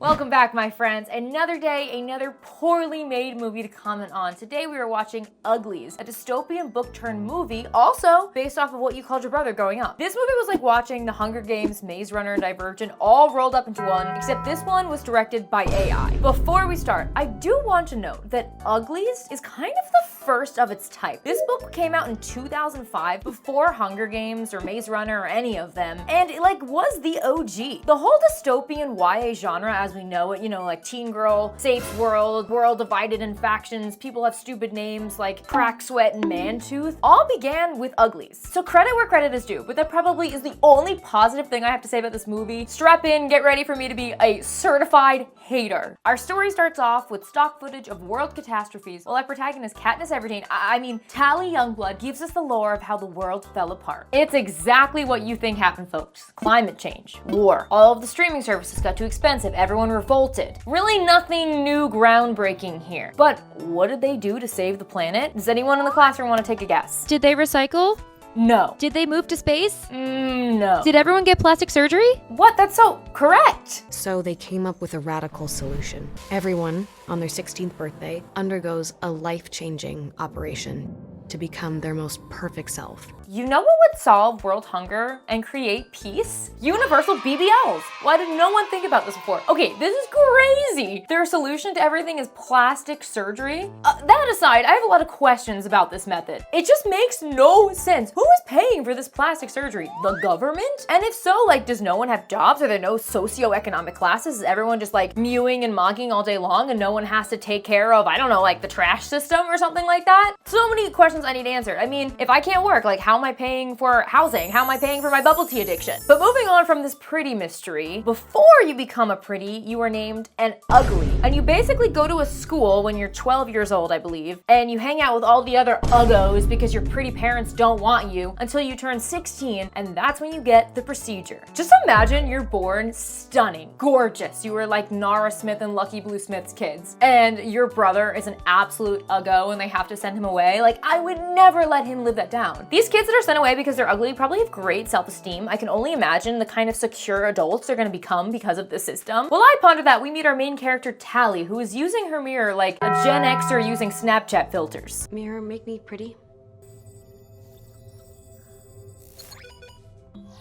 Welcome back, my friends. Another day, another poorly made movie to comment on. Today we are watching Uglies, a dystopian book turned movie, also based off of What You Called Your Brother growing up. This movie was like watching The Hunger Games, Maze Runner, and Divergent all rolled up into one, except this one was directed by AI. Before we start, I do want to note that Uglies is kind of the first of its type. This book came out in 2005, before Hunger Games or Maze Runner or any of them, and it was the OG. The whole dystopian YA genre as we know it, like teen girl, safe world divided in factions, people have stupid names like Crack Sweat and Mantooth, all began with Uglies. So credit where credit is due, but that probably is the only positive thing I have to say about this movie. Strap in, get ready for me to be a certified hater. Our story starts off with stock footage of world catastrophes, while our protagonist Katniss Everdeen, Tally Youngblood, gives us the lore of how the world fell apart. It's exactly what you think happened, folks. Climate change, war, all of the streaming services got too expensive, everyone revolted. Really nothing new groundbreaking here. But what did they do to save the planet? Does anyone in the classroom want to take a guess? Did they recycle? No. Did they move to space? No. Did everyone get plastic surgery? What? That's so correct. So they came up with a radical solution. Everyone, on their 16th birthday, undergoes a life-changing operation to become their most perfect self. You know what would solve world hunger and create peace? Universal BBLs. Why did no one think about this before? Okay, this is crazy. Their solution to everything is plastic surgery? That aside, I have a lot of questions about this method. It just makes no sense. Who is paying for this plastic surgery? The government? And if so, does no one have jobs? Are there no socioeconomic classes? Is everyone just mewing and mocking all day long and no one has to take care of, the trash system or something like that? So many questions I need answered. If I can't work, how am I paying for housing? How am I paying for my bubble tea addiction? But moving on from this pretty mystery, before you become a pretty, you are named an ugly. And you basically go to a school when you're 12 years old, I believe, and you hang out with all the other uggos because your pretty parents don't want you until you turn 16, and that's when you get the procedure. Just imagine you're born stunning, gorgeous. You were like Nara Smith and Lucky Blue Smith's kids, and your brother is an absolute uggo and they have to send him away. I would never let him live that down. These kids that are sent away because they're ugly probably have great self-esteem. I can only imagine the kind of secure adults they're gonna become because of this system. While I ponder that, we meet our main character Tally, who is using her mirror like a Gen Xer using Snapchat filters. Mirror, make me pretty.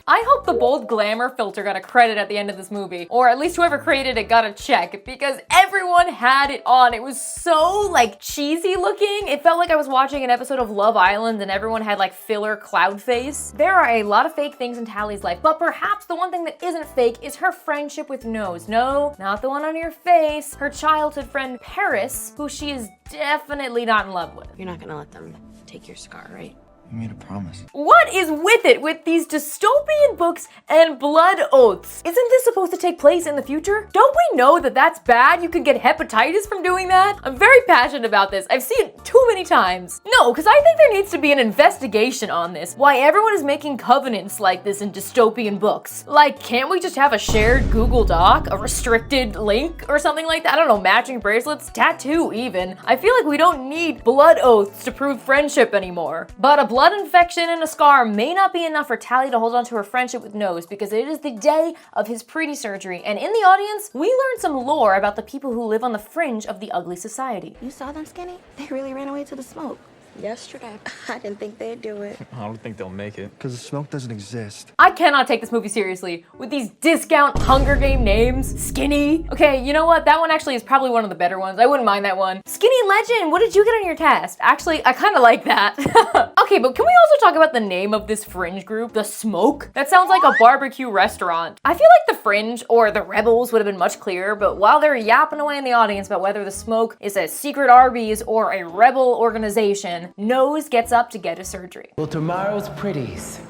I hope the bold glamour filter got a credit at the end of this movie, or at least whoever created it got a check, because everyone had it on. It was so cheesy looking. It felt like I was watching an episode of Love Island and everyone had filler cloud face. There are a lot of fake things in Tally's life, but perhaps the one thing that isn't fake is her friendship with Nose. No, not the one on your face. Her childhood friend Paris, who she is definitely not in love with. You're not gonna let them take your scar, right? You made a promise. What is with it with these dystopian books and blood oaths? Isn't this supposed to take place in the future? Don't we know that that's bad? You could get hepatitis from doing that? I'm very passionate about this. I've seen it too many times. No, because I think there needs to be an investigation on this. Why everyone is making covenants like this in dystopian books. Can't we just have a shared Google Doc? A restricted link or something like that? I don't know, matching bracelets? Tattoo even. I feel like we don't need blood oaths to prove friendship anymore. But a blood infection and a scar may not be enough for Tally to hold on to her friendship with Nose, because it is the day of his pretty surgery, and in the audience, we learn some lore about the people who live on the fringe of the ugly society. You saw them, Skinny? They really ran away to the smoke. Yesterday. I didn't think they'd do it. I don't think they'll make it. Because the smoke doesn't exist. I cannot take this movie seriously with these discount Hunger Game names. Skinny. Okay, you know what? That one actually is probably one of the better ones. I wouldn't mind that one. Skinny Legend, what did you get on your test? Actually, I kind of like that. Okay, but can we also talk about the name of this fringe group? The Smoke? That sounds like a barbecue restaurant. I feel like the Fringe or the Rebels would have been much clearer, but while they're yapping away in the audience about whether the Smoke is a secret Arby's or a rebel organization, Nose gets up to get a surgery. Well, tomorrow's pretties,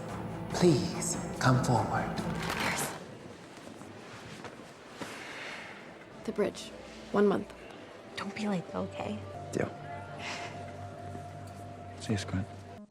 please come forward. The bridge. 1 month. Don't be late, okay? Deal. See you, Squid.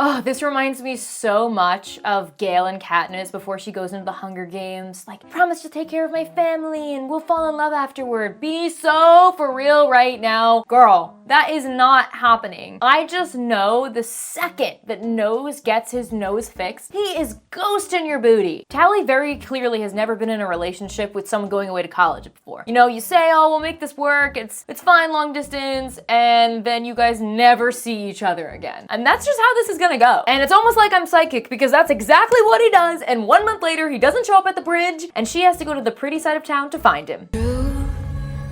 Oh, this reminds me so much of Gale and Katniss before she goes into the Hunger Games. Promise to take care of my family and we'll fall in love afterward. Be so for real right now. Girl, That is not happening. I just know the second that Nose gets his nose fixed, he is ghosting your booty. Tally very clearly has never been in a relationship with someone going away to college before. You know, you say, oh, we'll make this work, it's fine long distance, and then you guys never see each other again. And that's just how this is gonna go. And it's almost like I'm psychic because that's exactly what he does, and 1 month later he doesn't show up at the bridge, and she has to go to the pretty side of town to find him.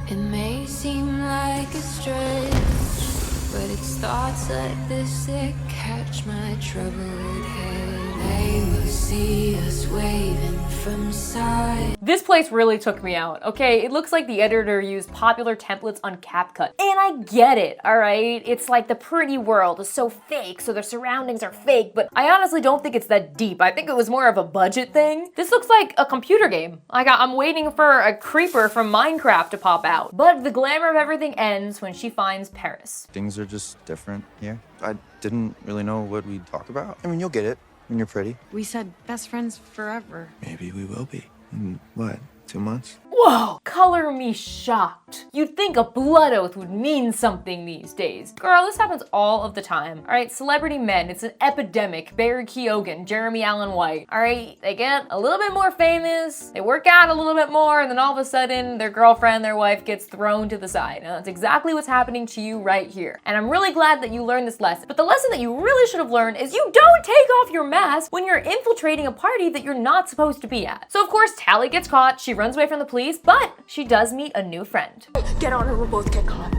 It may seem like a stretch, but it's thoughts like this that catch my troubled head. They will see us waving from side. This place really took me out, okay? It looks like the editor used popular templates on CapCut. And I get it, all right? It's like the pretty world is so fake, so their surroundings are fake, but I honestly don't think it's that deep. I think it was more of a budget thing. This looks like a computer game. I'm waiting for a creeper from Minecraft to pop out. But the glamour of everything ends when she finds Paris. Things are just different here. I didn't really know what we'd talk about. I mean, you'll get it when you're pretty. We said best friends forever. Maybe we will be. In what, 2 months? Whoa, color me shocked. You'd think a blood oath would mean something these days. Girl, this happens all of the time. All right, celebrity men, it's an epidemic. Barry Keoghan, Jeremy Allen White. All right, they get a little bit more famous, they work out a little bit more, and then all of a sudden, their girlfriend, their wife gets thrown to the side. Now, that's exactly what's happening to you right here. And I'm really glad that you learned this lesson. But the lesson that you really should have learned is you don't take off your mask when you're infiltrating a party that you're not supposed to be at. So of course, Tally gets caught, she runs away from the police, but she does meet a new friend. Get on or we'll both get caught.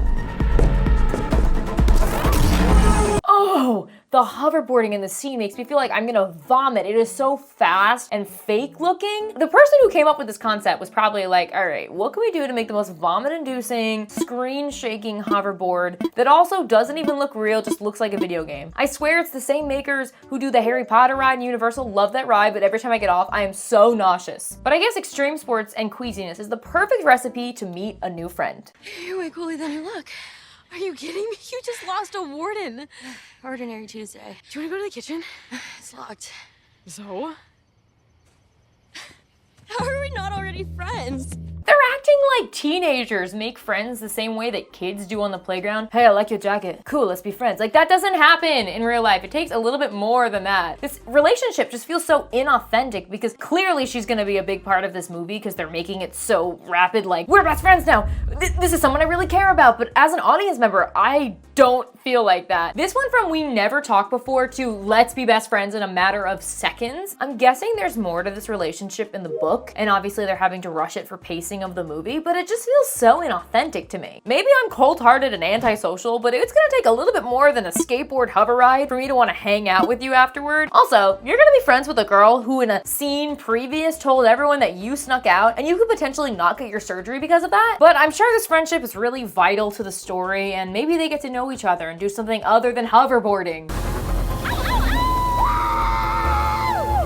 Oh, the hoverboarding in the scene makes me feel like I'm gonna vomit. It is so fast and fake looking. The person who came up with this concept was probably like, all right, what can we do to make the most vomit-inducing, screen-shaking hoverboard that also doesn't even look real, just looks like a video game? I swear it's the same makers who do the Harry Potter ride in Universal. Love that ride, but every time I get off, I am so nauseous. But I guess extreme sports and queasiness is the perfect recipe to meet a new friend. You're way cooler than you look. Are you kidding me? You just lost a warden. Ordinary Tuesday. Do you want to go to the kitchen? It's locked. So? How are we not already friends? They're acting like teenagers make friends the same way that kids do on the playground. Hey, I like your jacket. Cool, let's be friends. Like, that doesn't happen in real life. It takes a little bit more than that. This relationship just feels so inauthentic because clearly she's gonna be a big part of this movie because they're making it so rapid, like, we're best friends now. This is someone I really care about. But as an audience member, I don't feel like that. This went from we never talked before to let's be best friends in a matter of seconds. I'm guessing there's more to this relationship in the book, and obviously they're having to rush it for pacing of the movie, but it just feels so inauthentic to me. Maybe I'm cold-hearted and antisocial, but it's gonna take a little bit more than a skateboard hover ride for me to want to hang out with you afterward. Also, you're gonna be friends with a girl who in a scene previous told everyone that you snuck out and you could potentially not get your surgery because of that. But I'm sure this friendship is really vital to the story, and maybe they get to know each other and do something other than hoverboarding.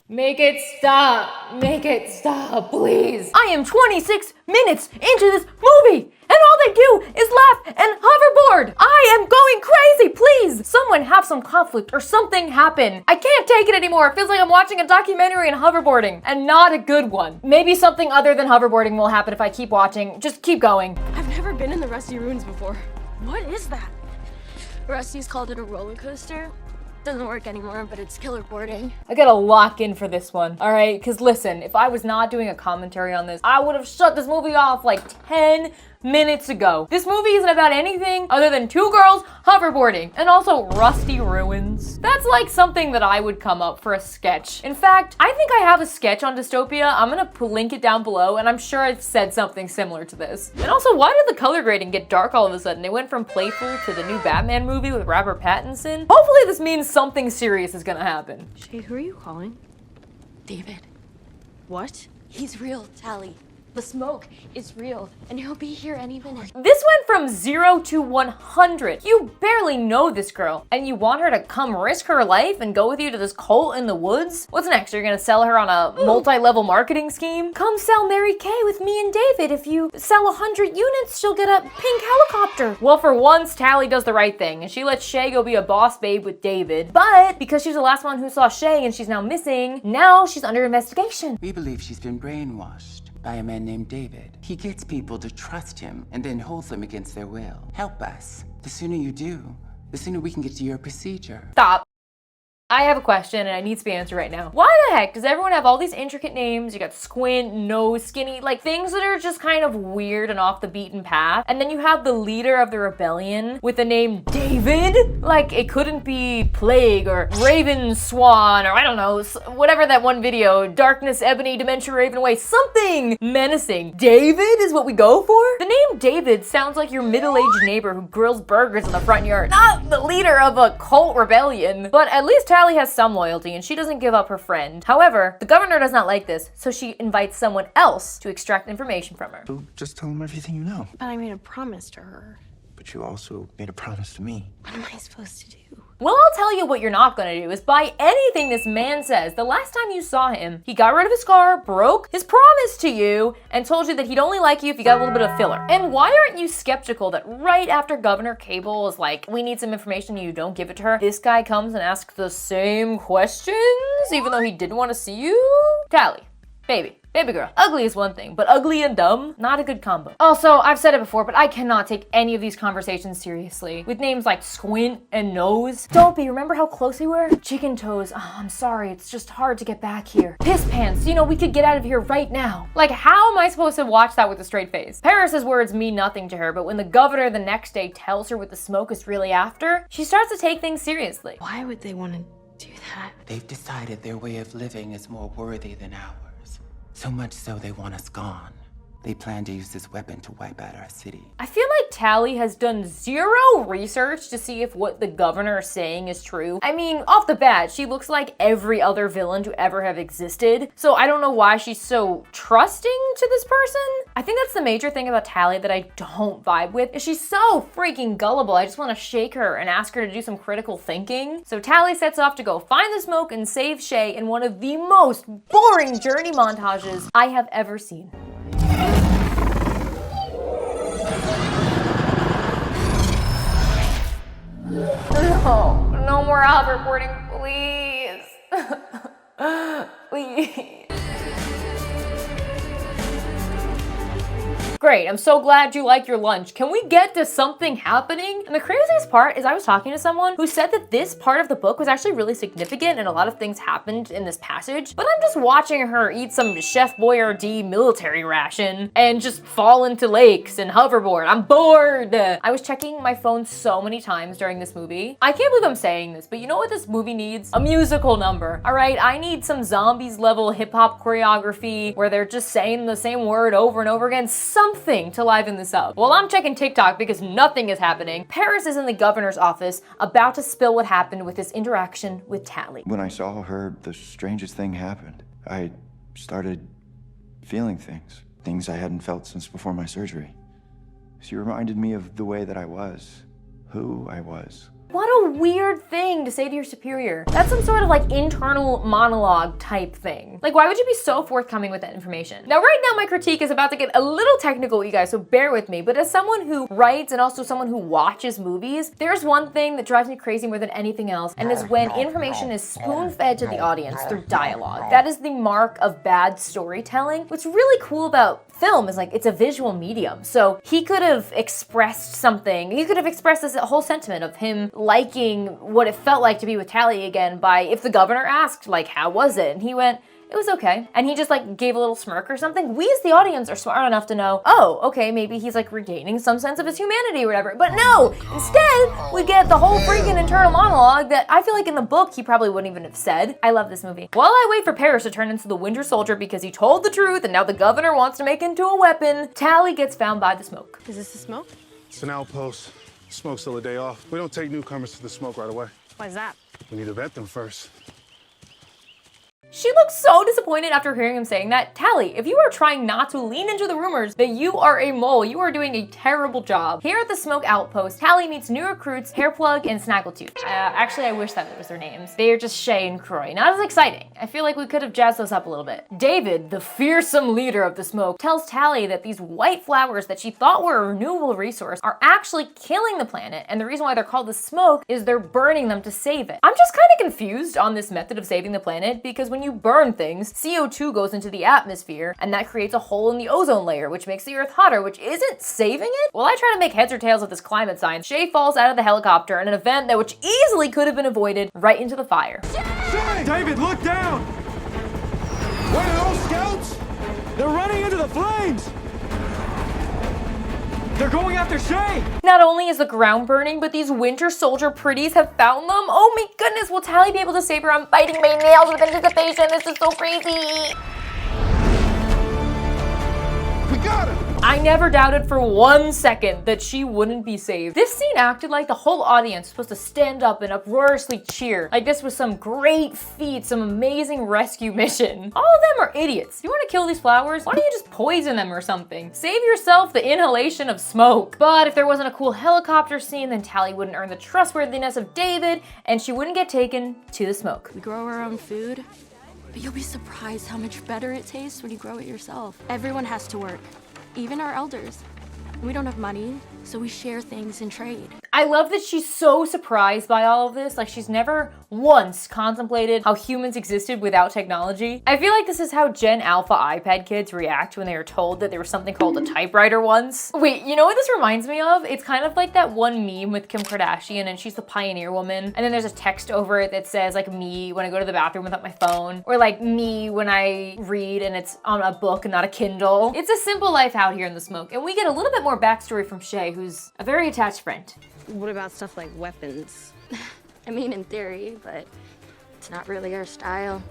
Make it stop. Make it stop, please. I am 26 minutes into this movie, and all they do is laugh and hoverboard. I am going crazy, please. Someone have some conflict or something happen. I can't take it anymore. It feels like I'm watching a documentary on hoverboarding, and not a good one. Maybe something other than hoverboarding will happen if I keep watching. Just keep going. I've never been in the Rusty Ruins before. What is that? Rusty's called it a roller coaster. Doesn't work anymore, but it's killer boarding. I gotta lock in for this one, all right? Because listen, if I was not doing a commentary on this, I would have shut this movie off like 10 minutes ago. This movie isn't about anything other than two girls hoverboarding and also rusty ruins. That's like something that I would come up for a sketch. In fact, I think I have a sketch on dystopia. I'm gonna link it down below, and I'm sure I've said something similar to this. And also, why did the color grading get dark all of a sudden? They went from playful to the new Batman movie with Robert Pattinson. Hopefully this means something serious is gonna happen. Shade, who are you calling? David. What? He's real, Tally. The smoke is real, and he'll be here any minute. This went from 0 to 100. You barely know this girl, and you want her to come risk her life and go with you to this cult in the woods? What's next? You're gonna sell her on a multi-level marketing scheme? Come sell Mary Kay with me and David. If you sell 100 units, she'll get a pink helicopter. Well, for once, Tally does the right thing, and she lets Shay go be a boss babe with David. But because she's the last one who saw Shay and she's now missing, now she's under investigation. We believe she's been brainwashed. by a man named David. He gets people to trust him and then holds them against their will. Help us. The sooner you do, the sooner we can get to your procedure. Stop. I have a question and it needs to be answered right now. Why the heck does everyone have all these intricate names? You got Squint, Nose, Skinny, like things that are just kind of weird and off the beaten path. And then you have the leader of the rebellion with the name David? Like it couldn't be Plague or Raven Swan or I don't know, whatever that one video, Darkness, Ebony, Dementia, Raven Away, something menacing. David is what we go for? The name David sounds like your middle-aged neighbor who grills burgers in the front yard, not the leader of a cult rebellion. But at least Tally has some loyalty and she doesn't give up her friend. However, the governor does not like this, so she invites someone else to extract information from her. So just tell him everything you know. But I made a promise to her. But you also made a promise to me. What am I supposed to do? Well, I'll tell you what you're not gonna do is buy anything this man says. The last time you saw him, he got rid of his car, broke his promise to you, and told you that he'd only like you if you got a little bit of filler. And why aren't you skeptical that right after Governor Cable is like, we need some information and you don't give it to her, this guy comes and asks the same questions, even though he didn't want to see you? Tally, baby girl. Ugly is one thing, but ugly and dumb, not a good combo. Also, I've said it before, but I cannot take any of these conversations seriously. With names like Squint and Nose. Dopey, remember how close we were? Chicken Toes, oh, I'm sorry, it's just hard to get back here. Piss Pants, you know, we could get out of here right now. Like, how am I supposed to watch that with a straight face? Paris's words mean nothing to her, but when the governor the next day tells her what the smoke is really after, she starts to take things seriously. Why would they want to do that? They've decided their way of living is more worthy than ours. So much so they want us gone. They plan to use this weapon to wipe out our city. I feel like Tally has done zero research to see if what the governor is saying is true. I mean, off the bat, she looks like every other villain to ever have existed. So I don't know why she's so trusting to this person. I think that's the major thing about Tally that I don't vibe with, is she's so freaking gullible. I just want to shake her and ask her to do some critical thinking. So Tally sets off to go find the smoke and save Shay in one of the most boring journey montages I have ever seen. No more out reporting, please. Please. Great, I'm so glad you like your lunch. Can we get to something happening? And the craziest part is I was talking to someone who said that this part of the book was actually really significant and a lot of things happened in this passage, but I'm just watching her eat some Chef Boyardee military ration and just fall into lakes and hoverboard. I'm bored. I was checking my phone so many times during this movie. I can't believe I'm saying this, but you know what this movie needs? A musical number. All right, I need some Zombies level hip hop choreography where they're just saying the same word over and over again. Something to liven this up. While I'm checking TikTok because nothing is happening, Paris is in the governor's office about to spill what happened with his interaction with Tally. When I saw her, the strangest thing happened. I started feeling things I hadn't felt since before my surgery. She reminded me of the way that I was, who I was. What a weird thing to say to your superior. That's some sort of like internal monologue type thing. Like, why would you be so forthcoming with that information? Now, right now my critique is about to get a little technical, you guys, so bear with me. But as someone who writes and also someone who watches movies, there's one thing that drives me crazy more than anything else, and it's when information is spoon-fed to the audience through dialogue. That is the mark of bad storytelling. What's really cool about film is like it's a visual medium. So he could have expressed something. He could have expressed this whole sentiment of him liking what it felt like to be with Tally again by, if the governor asked, like, how was it? And he went, it was okay. And he just like gave a little smirk or something. We as the audience are smart enough to know, oh, okay, maybe he's like regaining some sense of his humanity or whatever. But no, instead we get the whole freaking internal monologue that I feel like in the book he probably wouldn't even have said. I love this movie. While I wait for Paris to turn into the Winter Soldier because he told the truth and now the governor wants to make it into a weapon, Tally gets found by the smoke. Is this the smoke? It's an outpost. Smoke's still a day off. We don't take newcomers to the smoke right away. Why's that? We need to vet them first. She looks so disappointed after hearing him saying that. Tally, if you are trying not to lean into the rumors that you are a mole, you are doing a terrible job. Here at the Smoke Outpost, Tally meets new recruits, Hairplug and Snaggletooth. Actually, I wish that was their names. They are just Shay and Croy. Not as exciting. I feel like we could have jazzed those up a little bit. David, the fearsome leader of the Smoke, tells Tally that these white flowers that she thought were a renewable resource are actually killing the planet, and the reason why they're called the Smoke is they're burning them to save it. I'm just kind of confused on this method of saving the planet because when you burn things, CO2 goes into the atmosphere, and that creates a hole in the ozone layer, which makes the Earth hotter, which isn't saving it? While I try to make heads or tails of this climate science, Shay falls out of the helicopter in an event that which easily could have been avoided right into the fire. Shay! David, look down! Wait, are those scouts? They're running into the flames! They're going after Shay! Not only is the ground burning, but these Winter Soldier pretties have found them. Oh my goodness, will Tally be able to save her? I'm biting my nails with anticipation. This is so crazy. We got him! I never doubted for 1 second that she wouldn't be saved. This scene acted like the whole audience was supposed to stand up and uproariously cheer. Like this was some great feat, some amazing rescue mission. All of them are idiots. You want to kill these flowers? Why don't you just poison them or something? Save yourself the inhalation of smoke. But if there wasn't a cool helicopter scene, then Tally wouldn't earn the trustworthiness of David, and she wouldn't get taken to the smoke. We grow our own food, but you'll be surprised how much better it tastes when you grow it yourself. Everyone has to work. Even our elders. We don't have money, so we share things and trade. I love that she's so surprised by all of this. Like she's never once contemplated how humans existed without technology. I feel like this is how Gen Alpha iPad kids react when they are told that there was something called a typewriter once. Wait, you know what this reminds me of? It's kind of like that one meme with Kim Kardashian and she's the pioneer woman. And then there's a text over it that says like me when I go to the bathroom without my phone. Or like me when I read and it's on a book and not a Kindle. It's a simple life out here in the smoke. And we get a little bit more backstory from Shay, who's a very attached friend. What about stuff like weapons? I mean, in theory, but it's not really our style.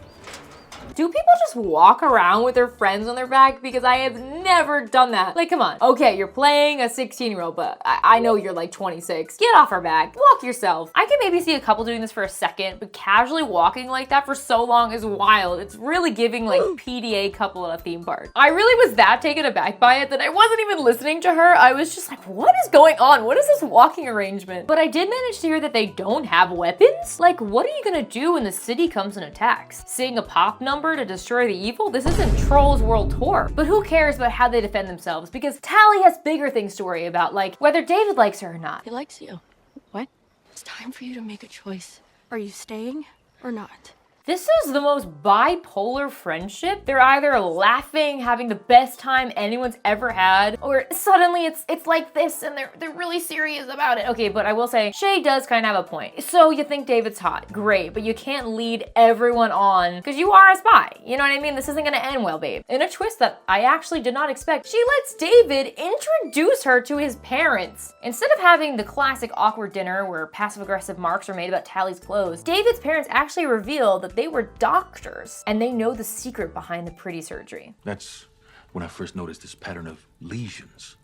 Do people just walk around with their friends on their back? Because I have never done that. Like, come on. Okay, you're playing a 16-year-old, but I know you're like 26. Get off our back. Walk yourself. I can maybe see a couple doing this for a second, but casually walking like that for so long is wild. It's really giving like PDA couple at a theme park. I really was that taken aback by it that I wasn't even listening to her. I was just like, what is going on? What is this walking arrangement? But I did manage to hear that they don't have weapons. Like, what are you gonna do when the city comes and attacks? Sing a pop number to destroy the evil? This isn't Trolls World Tour. But who cares about how they defend themselves? Because Tally has bigger things to worry about, like whether David likes her or not. He likes you. What? It's time for you to make a choice. Are you staying or not? This is the most bipolar friendship. They're either laughing, having the best time anyone's ever had, or suddenly it's like this and they're really serious about it. Okay, but I will say, Shay does kind of have a point. So you think David's hot, great, but you can't lead everyone on because you are a spy. You know what I mean? This isn't gonna end well, babe. In a twist that I actually did not expect, she lets David introduce her to his parents. Instead of having the classic awkward dinner where passive-aggressive marks are made about Tally's clothes, David's parents actually reveal that they were doctors and they know the secret behind the pretty surgery. That's when I first noticed this pattern of lesions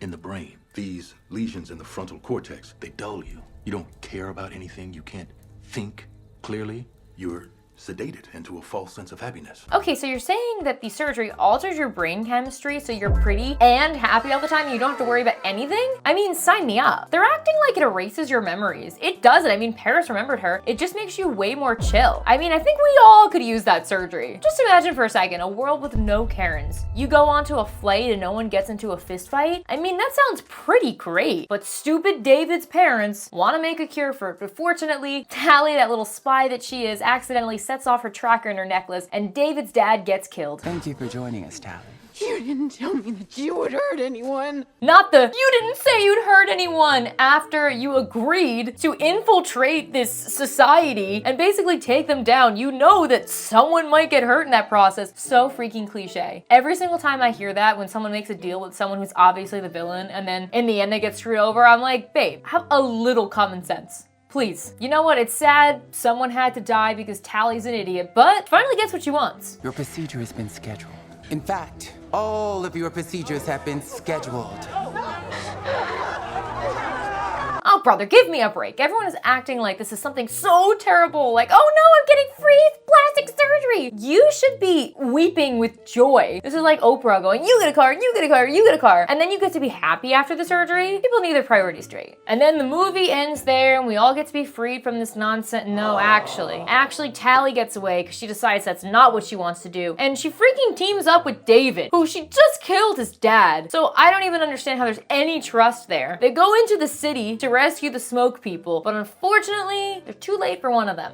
in the brain. These lesions in the frontal cortex, they dull you. You don't care about anything. You can't think clearly. You're sedated into a false sense of happiness. Okay, so you're saying that the surgery alters your brain chemistry so you're pretty and happy all the time and you don't have to worry about anything? I mean, sign me up. They're acting like it erases your memories. It doesn't. I mean, Paris remembered her. It just makes you way more chill. I mean, I think we all could use that surgery. Just imagine for a second, a world with no Karens. You go onto a flight and no one gets into a fist fight. I mean, that sounds pretty great. But stupid David's parents want to make a cure for it. But fortunately, Tally, that little spy that she is, accidentally sets off her tracker in her necklace and David's dad gets killed. Thank you for joining us, Tally. You didn't tell me that you would hurt anyone. Not the, you didn't say you'd hurt anyone after you agreed to infiltrate this society and basically take them down. You know that someone might get hurt in that process. So freaking cliche. Every single time I hear that when someone makes a deal with someone who's obviously the villain and then in the end they get screwed over, I'm like, babe, have a little common sense. Please. You know what? It's sad someone had to die because Tally's an idiot, but finally gets what she wants. Your procedure has been scheduled. In fact, all of your procedures have been scheduled. Oh, brother, give me a break. Everyone is acting like this is something so terrible. Like, oh no, I'm getting free plastic surgery. You should be weeping with joy. This is like Oprah going, you get a car, you get a car, you get a car. And then you get to be happy after the surgery. People need their priorities straight. And then the movie ends there and we all get to be freed from this nonsense. No, actually, Tally gets away because she decides that's not what she wants to do. And she freaking teams up with David, who she just killed his dad. So I don't even understand how there's any trust there. They go into the city to rescue the smoke people, but unfortunately, they're too late for one of them.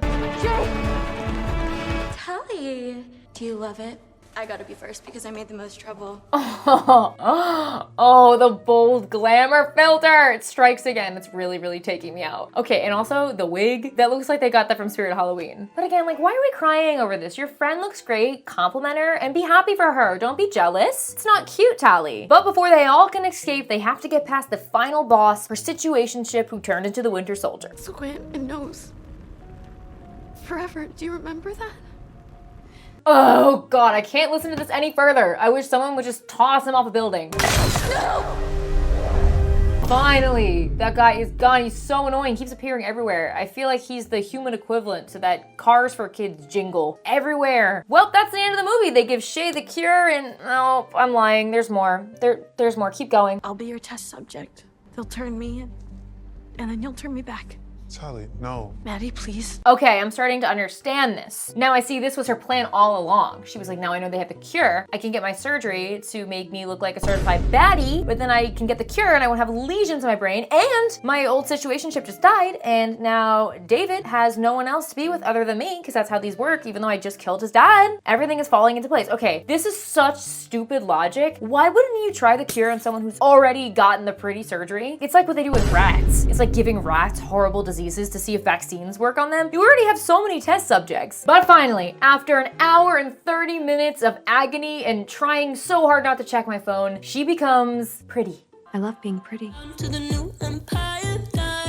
Tally, Hey, do you love it? I gotta be first because I made the most trouble. Oh, the bold glamour filter. It strikes again. It's really, really taking me out. Okay, and also the wig. That looks like they got that from Spirit Halloween. But again, like, why are we crying over this? Your friend looks great. Compliment her and be happy for her. Don't be jealous. It's not cute, Tally. But before they all can escape, they have to get past the final boss, her situationship who turned into the Winter Soldier. Squint and nose. Forever. Do you remember that? Oh God, I can't listen to this any further. I wish someone would just toss him off a building. No! Finally, that guy is gone. He's so annoying, keeps appearing everywhere. I feel like he's the human equivalent to that Cars for Kids jingle. Everywhere. Well, that's the end of the movie. They give Shay the cure and, oh, I'm lying. There's more. There's more. Keep going. I'll be your test subject. They'll turn me in, and then you'll turn me back. Tally, no. Maddie, please. Okay, I'm starting to understand this. Now I see this was her plan all along. She was like, now I know they have the cure. I can get my surgery to make me look like a certified baddie, but then I can get the cure and I won't have lesions in my brain, and my old situationship just died, and now David has no one else to be with other than me, because that's how these work, even though I just killed his dad. Everything is falling into place. Okay, this is such stupid logic. Why wouldn't you try the cure on someone who's already gotten the pretty surgery? It's like what they do with rats. It's like giving rats horrible diseases to see if vaccines work on them. You already have so many test subjects. But finally, after an hour and 30 minutes of agony and trying so hard not to check my phone, she becomes pretty. I love being pretty.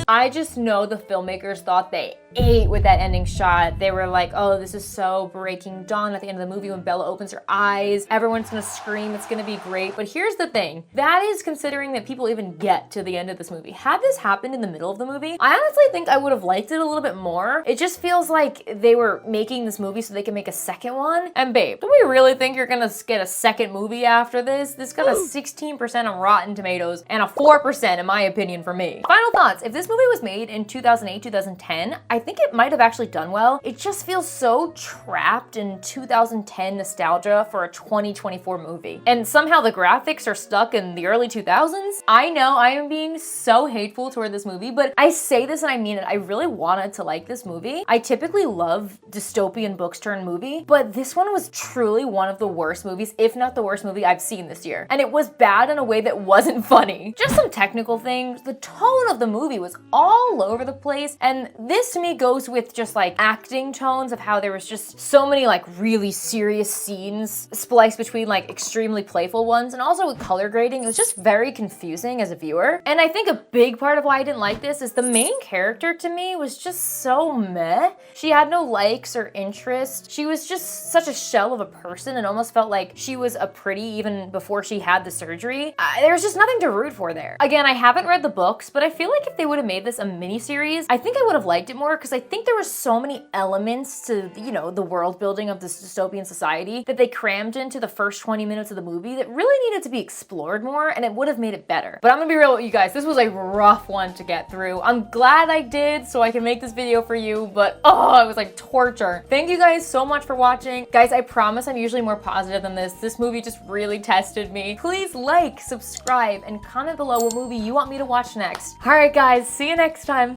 I just know the filmmakers thought they ate with that ending shot. They were like, oh, this is so Breaking Dawn at the end of the movie when Bella opens her eyes. Everyone's gonna scream, it's gonna be great. But here's the thing, that is considering that people even get to the end of this movie. Had this happened in the middle of the movie, I honestly think I would have liked it a little bit more. It just feels like they were making this movie so they can make a second one. And babe, do we really think you're gonna get a second movie after this? This got a 16% on Rotten Tomatoes and a 4% in my opinion for me. Final thoughts, if this movie was made in 2008, 2010, I think it might have actually done well. It just feels so trapped in 2010 nostalgia for a 2024 movie. And somehow the graphics are stuck in the early 2000s. I know I am being so hateful toward this movie, but I say this and I mean it. I really wanted to like this movie. I typically love dystopian books turn movie, but this one was truly one of the worst movies, if not the worst movie I've seen this year. And it was bad in a way that wasn't funny. Just some technical things. The tone of the movie was all over the place, and this to me goes with just like acting tones of how there was just so many like really serious scenes spliced between like extremely playful ones, and also with color grading. It was just very confusing as a viewer. And I think a big part of why I didn't like this is the main character to me was just so meh. She had no likes or interest. She was just such a shell of a person and almost felt like she was a pretty even before she had the surgery. There was just nothing to root for there. Again, I haven't read the books, but I feel like if they would have made this a miniseries, I think I would have liked it more, because I think there were so many elements to, you know, the world building of this dystopian society that they crammed into the first 20 minutes of the movie that really needed to be explored more, and it would have made it better. But I'm gonna be real with you guys, this was a rough one to get through. I'm glad I did so I can make this video for you, but oh, it was like torture. Thank you guys so much for watching. Guys, I promise I'm usually more positive than this. This movie just really tested me. Please like, subscribe, and comment below what movie you want me to watch next. All right guys, see you next time.